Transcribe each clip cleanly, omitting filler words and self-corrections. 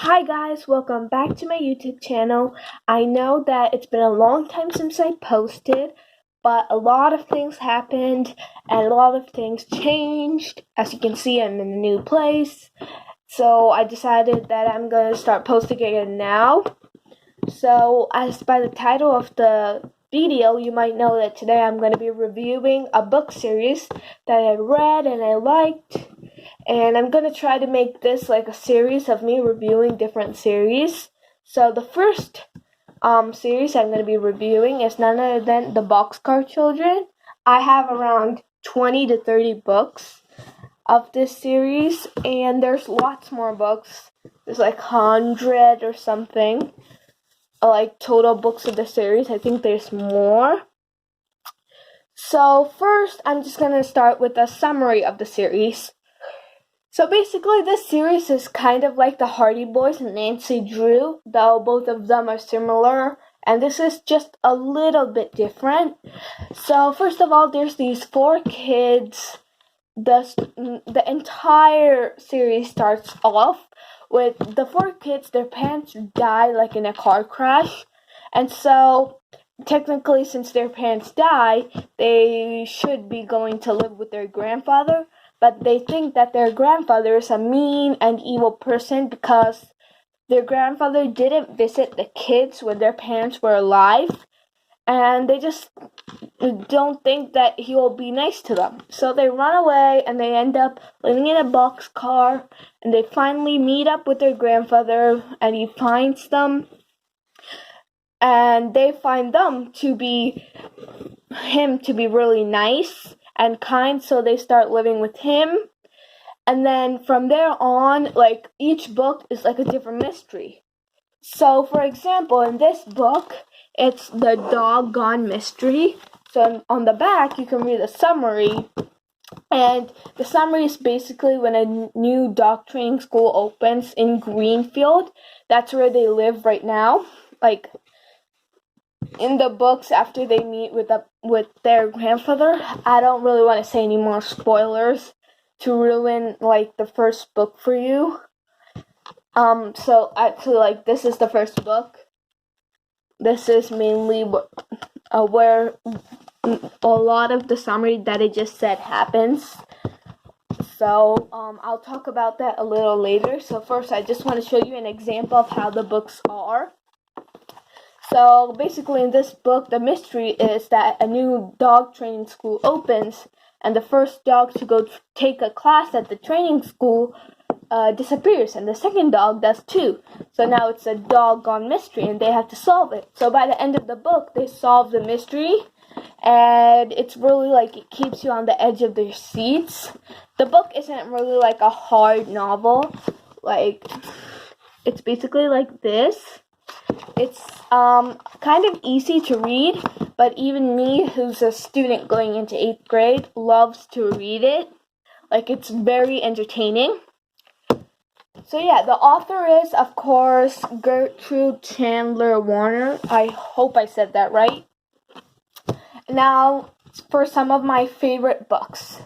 Hi guys, welcome back to my YouTube channel. I know that it's been a long time since I posted, but a lot of things happened and a lot of things changed. As you can see, I'm in a new place. So I decided that I'm going to start posting again now. So as by the title of the video, you might know that today I'm going to be reviewing a book series that I read and I liked. And I'm going to try to make this like a series of me reviewing different series. So the first series I'm going to be reviewing is none other than the Boxcar Children. I have around 20 to 30 books of this series, and there's lots more books. There's like 100 or something, like total books of the series. I think there's more. So first, I'm just going to start with a summary of the series. So basically, this series is kind of like the Hardy Boys and Nancy Drew, though both of them are similar, and this is just a little bit different. So first of all, there's these four kids. The entire series starts off with the four kids. Their parents die like in a car crash, and so technically, since their parents die, they should be going to live with their grandfather. But they think that their grandfather is a mean and evil person because their grandfather didn't visit the kids when their parents were alive, and they just don't think that he will be nice to them. So they run away and they end up living in a boxcar, and they finally meet up with their grandfather, and he finds them, and they find him to be really nice and kind, so they start living with him. And then from there on, like, each book is like a different mystery. So for example, in this book, it's the Doggone Mystery. So on the back, you can read a summary. And the summary is basically when a new dog training school opens in Greenfield. That's where they live right now. Like, in the books, after they meet with their grandfather. I don't really want to say any more spoilers to ruin like the first book for you. So actually, like, this is the first book. This is mainly where a lot of the summary that I just said happens. So I'll talk about that a little later. So first, I just want to show you an example of how the books are. So basically, in this book, the mystery is that a new dog training school opens, and the first dog to go take a class at the training school disappears, and the second dog does too. So now it's a doggone mystery, and they have to solve it. So by the end of the book, they solve the mystery, and it's really like it keeps you on the edge of their seats. The book isn't really like a hard novel. Like, it's basically like this. It's kind of easy to read, but even me, who's a student going into 8th grade, loves to read it. Like, it's very entertaining. So yeah, the author is, of course, Gertrude Chandler Warner. I hope I said that right. Now, for some of my favorite books.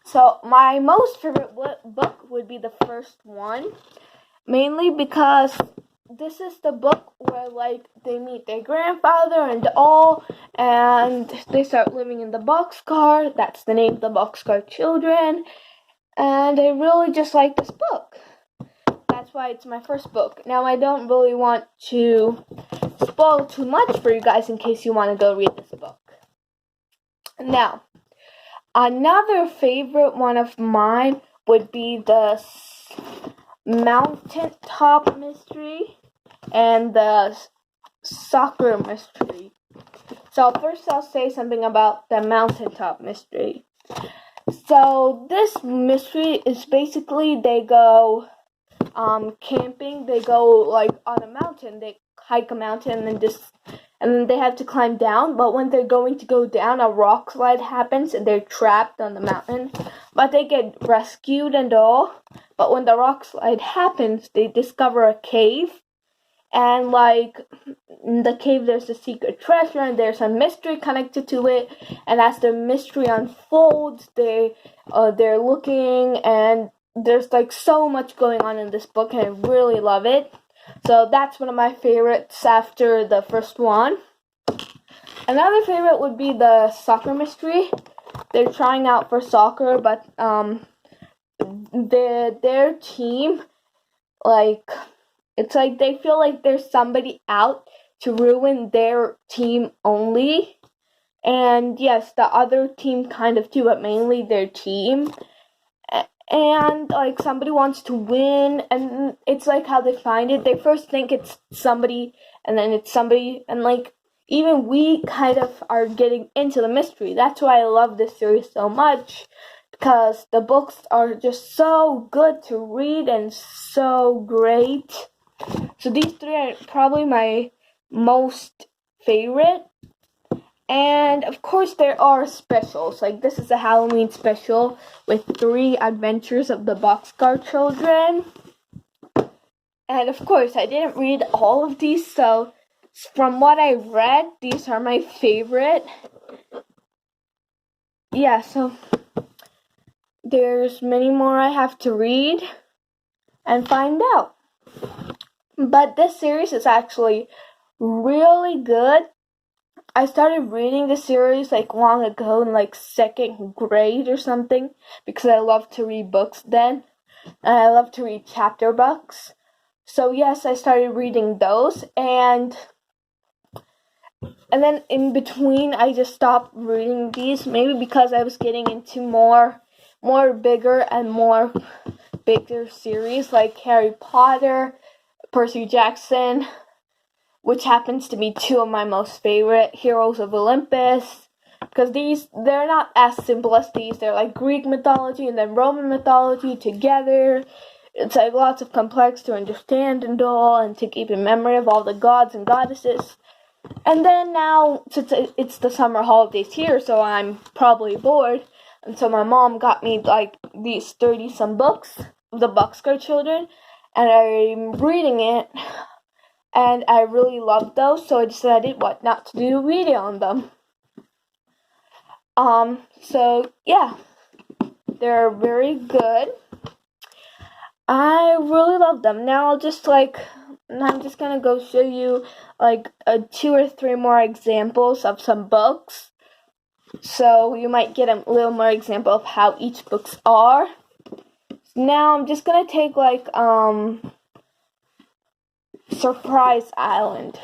So my most favorite book would be the first one, mainly because this is the book where, like, they meet their grandfather and all, and they start living in the boxcar. That's the name, the Boxcar Children. And I really just like this book. That's why it's my first book. Now, I don't really want to spoil too much for you guys in case you want to go read this book. Now, another favorite one of mine would be the Mountaintop Mystery and the Soccer Mystery. So first I'll say something about the Mountaintop Mystery. So this mystery is basically they go camping. They go like on a mountain. They hike a mountain and then they have to climb down. But when they're going to go down, a rock slide happens and they're trapped on the mountain. But they get rescued and all. But when the rock slide happens, they discover a cave. And like in the cave, there's a secret treasure, and there's a mystery connected to it. And as the mystery unfolds, they're looking, and there's like so much going on in this book, and I really love it. So that's one of my favorites after the first one. Another favorite would be the soccer mystery. They're trying out for soccer, but their team, like, it's like they feel like there's somebody out to ruin their team only. And yes, the other team kind of too, but mainly their team. And like somebody wants to win, and it's like how they find it. They first think it's somebody, and then it's somebody, and like even we kind of are getting into the mystery. That's why I love this series so much, because the books are just so good to read and so great. So these three are probably my most favorite. And of course there are specials, like this is a Halloween special with 3 adventures of the Boxcar children. And of course I didn't read all of these, so from what I read, these are my favorite. Yeah, so there's many more I have to read and find out. But this series is actually really good. I started reading the series like long ago in like 2nd grade or something, because I love to read books then, and I love to read chapter books. So yes, I started reading those, and then in between I just stopped reading these, maybe because I was getting into more bigger and more bigger series like Harry Potter, Percy Jackson, which happens to be 2 of my most favorite, Heroes of Olympus, because they're not as simple as these. They're like Greek mythology and then Roman mythology together. It's like lots of complex to understand and all, and to keep in memory of all the gods and goddesses. And then now, since it's the summer holidays here, so I'm probably bored, and so my mom got me like these 30-some books, the Boxcar children, and I'm reading it. And I really loved those, so I decided what not to do a video on them. So yeah, they're very good. I really love them. Now I'm just gonna go show you like 2 or 3 more examples of some books. So you might get a little more example of how each books are. Now I'm just gonna take like Surprise Island.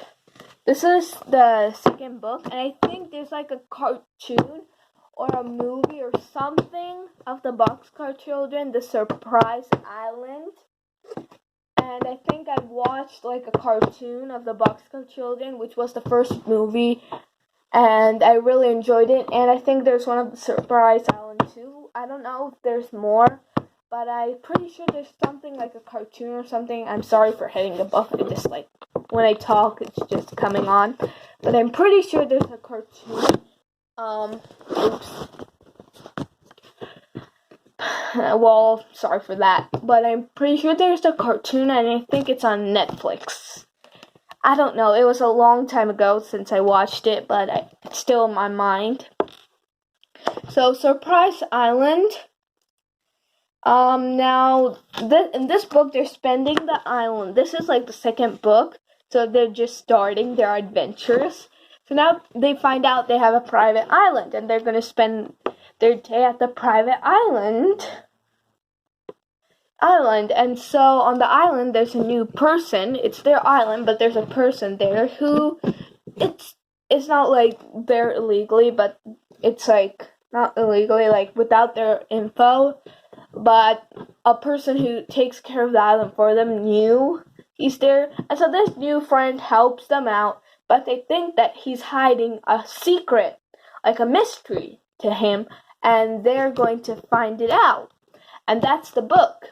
This is the 2nd book, and I think there's like a cartoon or a movie or something of the Boxcar children, the Surprise Island. And I think I watched like a cartoon of the Boxcar children, which was the first movie, and I really enjoyed it. And I think there's one of the Surprise Island too. I don't know if there's more, but I'm pretty sure there's something like a cartoon or something. I'm sorry for hitting the button. It just like when I talk, it's just coming on. But I'm pretty sure there's a cartoon. Oops. Well, sorry for that. But I'm pretty sure there's a cartoon, and I think it's on Netflix. I don't know. It was a long time ago since I watched it, but it's still in my mind. So, Surprise Island. Now, in this book, they're spending the island. This is like the 2nd book, so they're just starting their adventures. So now they find out they have a private island, and they're going to spend their day at the private island. And so on the island, there's a new person. It's their island, but there's a person there who, it's not like they're illegally, but it's like not illegally, like without their info. But a person who takes care of the island for them knew he's there. And so this new friend helps them out, but they think that he's hiding a secret, like a mystery to him, and they're going to find it out. And that's the book.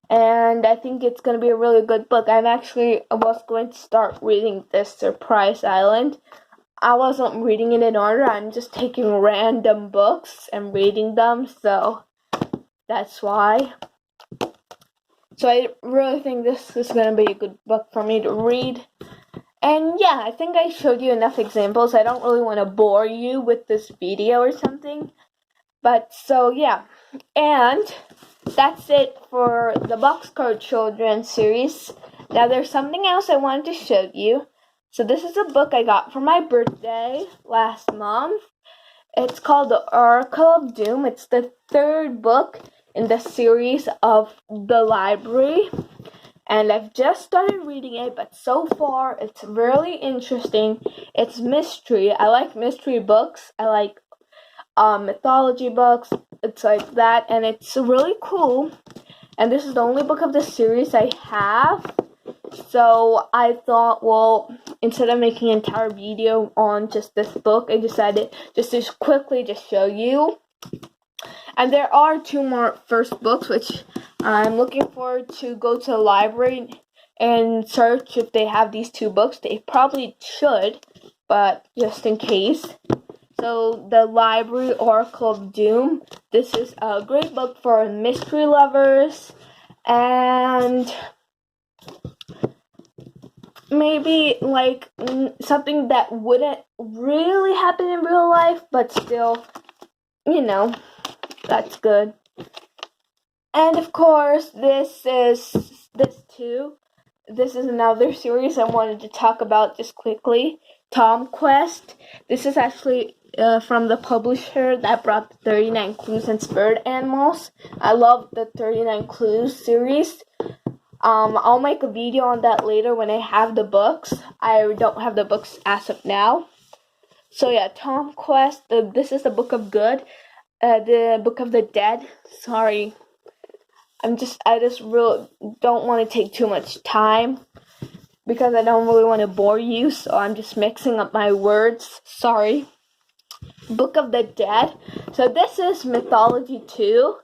And I think it's going to be a really good book. I was going to start reading this Surprise Island. I wasn't reading it in order. I'm just taking random books and reading them, so that's why. So I really think this is going to be a good book for me to read. And yeah, I think I showed you enough examples. I don't really want to bore you with this video or something. But so yeah. And that's it for the Boxcar Children series. Now there's something else I wanted to show you. So this is a book I got for my birthday last month. It's called The Oracle of Doom. It's the third book in the series of The Library. And I've just started reading it, but so far it's really interesting. It's mystery. I like mystery books. I like mythology books. It's like that, and it's really cool. And this is the only book of the series I have. So I thought, well, instead of making an entire video on just this book, I decided just to quickly just show you. And there are two more first books, which I'm looking forward to go to the library and search if they have these two books. They probably should, but just in case. So, The Library Oracle of Doom. This is a great book for mystery lovers and maybe like something that wouldn't really happen in real life, but still, that's good. And of course, this is another series I wanted to talk about just quickly. Tom Quest. This is actually from the publisher that brought the 39 Clues and Spirit Animals. I love the 39 Clues series. I'll make a video on that later when I have the books. I don't have the books as of now. So yeah, Tom Quest. This is the Book of Good. The Book of the Dead. Sorry. I just really don't want to take too much time because I don't really want to bore you, so I'm just mixing up my words. Sorry. Book of the Dead. So this is mythology too.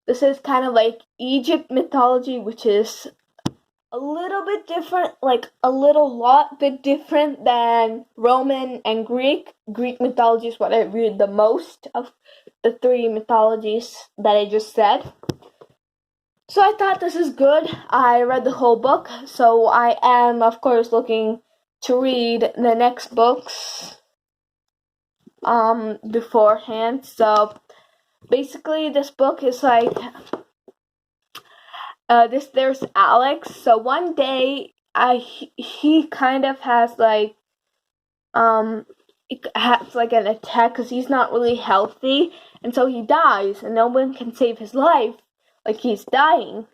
This is kind of like Egypt mythology, which is a little bit different, like a lot bit different than Roman and Greek. Greek mythology is what I read the most of the three mythologies that I just said. So I thought this is good. I read the whole book, so I am, of course, looking to read the next books beforehand. So basically, this book is like there's Alex. So one day, he kind of has like it has like an attack because he's not really healthy, and so he dies, and no one can save his life. Like he's dying,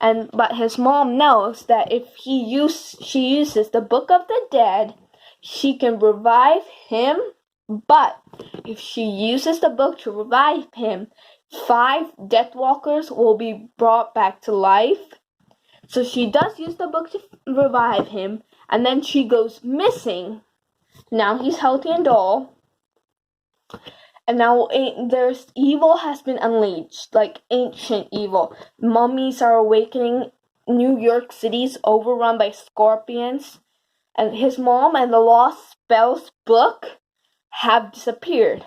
but his mom knows that if she uses the Book of the Dead, she can revive him. But if she uses the book to revive him, 5 Deathwalkers will be brought back to life. So she does use the book to revive him, and then she goes missing. Now he's healthy and all. And now there's evil has been unleashed, like ancient evil. Mummies are awakening. New York City's overrun by scorpions. And his mom and the Lost Spells book have disappeared.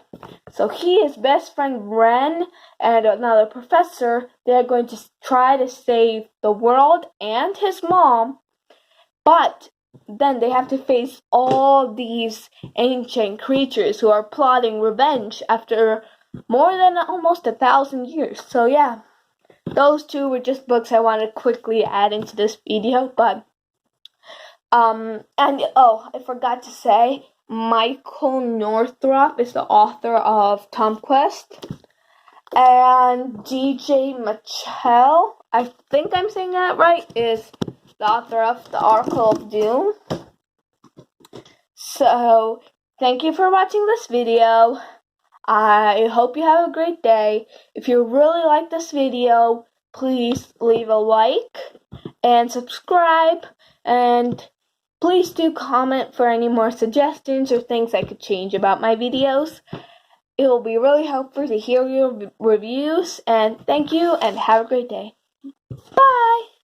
So his best friend Ren and another professor, they're going to try to save the world and his mom. But then they have to face all these ancient creatures who are plotting revenge after more than almost 1,000 years. So yeah, those two were just books I wanted to quickly add into this video. But and I forgot to say, Michael Northrop is the author of Tom Quest, and DJ Mitchell, I think I'm saying that right, is the author of The Oracle of Doom. So, thank you for watching this video. I hope you have a great day. If you really like this video, please leave a like and subscribe, and please do comment for any more suggestions or things I could change about my videos. It will be really helpful to hear your reviews, and thank you and have a great day. Bye!